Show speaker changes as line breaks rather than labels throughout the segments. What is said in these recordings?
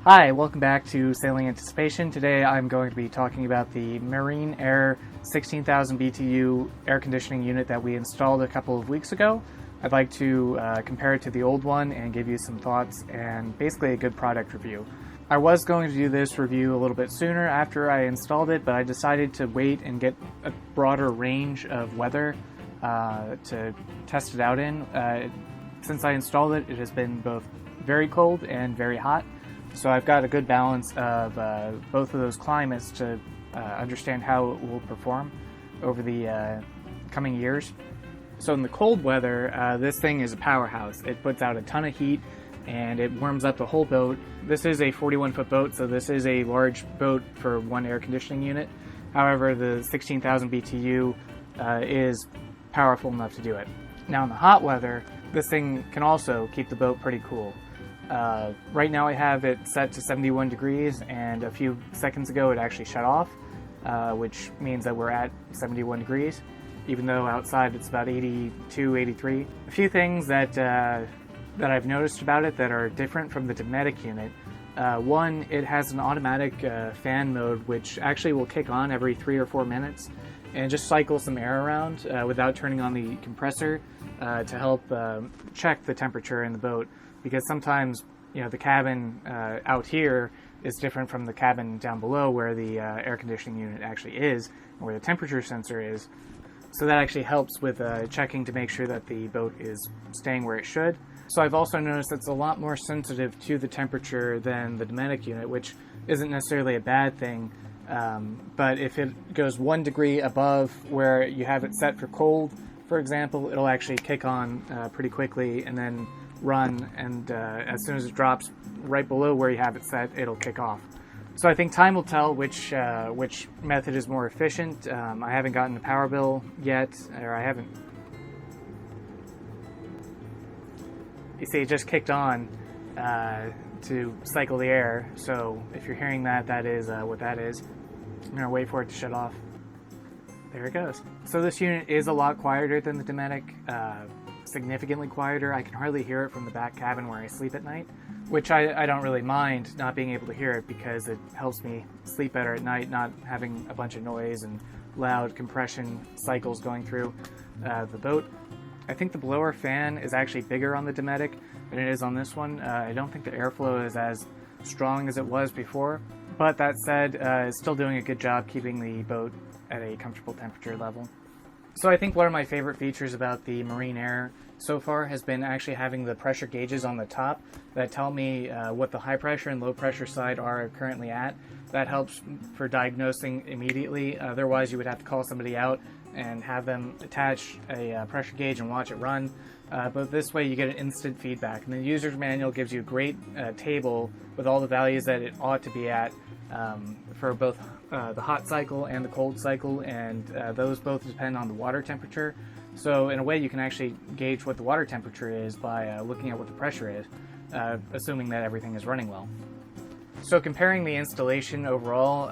Hi, welcome back to Sailing Anticipation. Today I'm going to be talking about the MarinAire 16,000 BTU air conditioning unit that we installed a couple of weeks ago. I'd like to compare it to the old one and give you some thoughts and basically a good product review. I was going to do this review a little bit sooner after I installed it, but I decided to wait and get a broader range of weather to test it out in. Since I installed it, it has been both very cold and very hot. So I've got a good balance of both of those climates to understand how it will perform over the coming years. So in the cold weather, this thing is a powerhouse. It puts out a ton of heat and it warms up the whole boat. This is a 41-foot boat, so this is a large boat for one air conditioning unit. However, the 16,000 BTU is powerful enough to do it. Now in the hot weather, this thing can also keep the boat pretty cool. Right now I have it set to 71 degrees, and a few seconds ago it actually shut off, which means that we're at 71 degrees, even though outside it's about 82, 83. A few things that I've noticed about it that are different from the Dometic unit. One, it has an automatic fan mode, which actually will kick on every 3 or 4 minutes and just cycle some air around without turning on the compressor to help check the temperature in the boat. Because sometimes, the cabin out here is different from the cabin down below where the air conditioning unit actually is, and where the temperature sensor is. So that actually helps with checking to make sure that the boat is staying where it should. So I've also noticed it's a lot more sensitive to the temperature than the Dometic unit, which isn't necessarily a bad thing. But if it goes 1 degree above where you have it set for cold, for example, it'll actually kick on pretty quickly and then run, and as soon as it drops right below where you have it set, it'll kick off. So I think time will tell which method is more efficient. I haven't gotten the power bill yet, or I haven't. You see, it just kicked on to cycle the air, so if you're hearing that, that is what that is. I'm going to wait for it to shut off. There it goes. So this unit is a lot quieter than the Dometic. Significantly quieter. I can hardly hear it from the back cabin where I sleep at night, which I don't really mind not being able to hear it because it helps me sleep better at night, not having a bunch of noise and loud compression cycles going through the boat. I think the blower fan is actually bigger on the Dometic than it is on this one. I don't think the airflow is as strong as it was before, but that said, it's still doing a good job keeping the boat at a comfortable temperature level. So I think one of my favorite features about the MarinAire so far has been actually having the pressure gauges on the top that tell me what the high pressure and low pressure side are currently at. That helps for diagnosing immediately. Otherwise you would have to call somebody out and have them attach a pressure gauge and watch it run. But this way you get an instant feedback. And the user's manual gives you a great table with all the values that it ought to be at for both the hot cycle and the cold cycle, and those both depend on the water temperature. So in a way you can actually gauge what the water temperature is by looking at what the pressure is, assuming that everything is running well. So comparing the installation overall,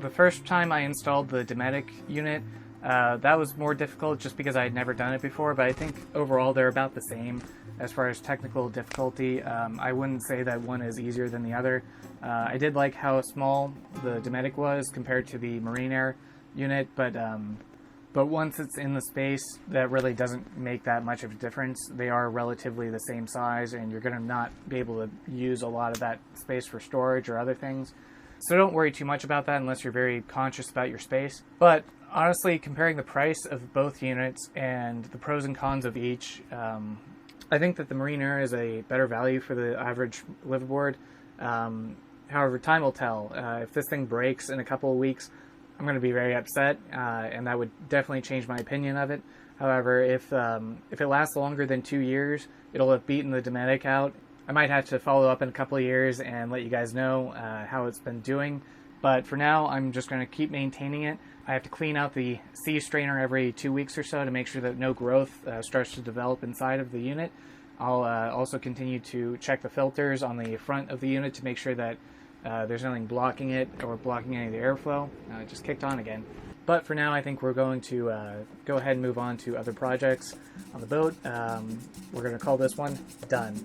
the first time I installed the Dometic unit, that was more difficult just because I had never done it before, but I think overall they're about the same as far as technical difficulty. I wouldn't say that one is easier than the other. I did like how small the Dometic was compared to the MarinAire unit, but once it's in the space, that really doesn't make that much of a difference. They are relatively the same size, and you're going to not be able to use a lot of that space for storage or other things. So don't worry too much about that unless you're very conscious about your space. But honestly, comparing the price of both units and the pros and cons of each, I think that the MarinAire is a better value for the average liveaboard. However, time will tell. If this thing breaks in a couple of weeks, I'm going to be very upset, and that would definitely change my opinion of it. However, if it lasts longer than 2 years, it'll have beaten the Dometic out. I might have to follow up in a couple of years and let you guys know how it's been doing. But for now, I'm just going to keep maintaining it. I have to clean out the sea strainer every 2 weeks or so to make sure that no growth starts to develop inside of the unit. I'll also continue to check the filters on the front of the unit to make sure that there's nothing blocking it or blocking any of the airflow. It just kicked on again. But for now, I think we're going to go ahead and move on to other projects on the boat. We're going to call this one Done.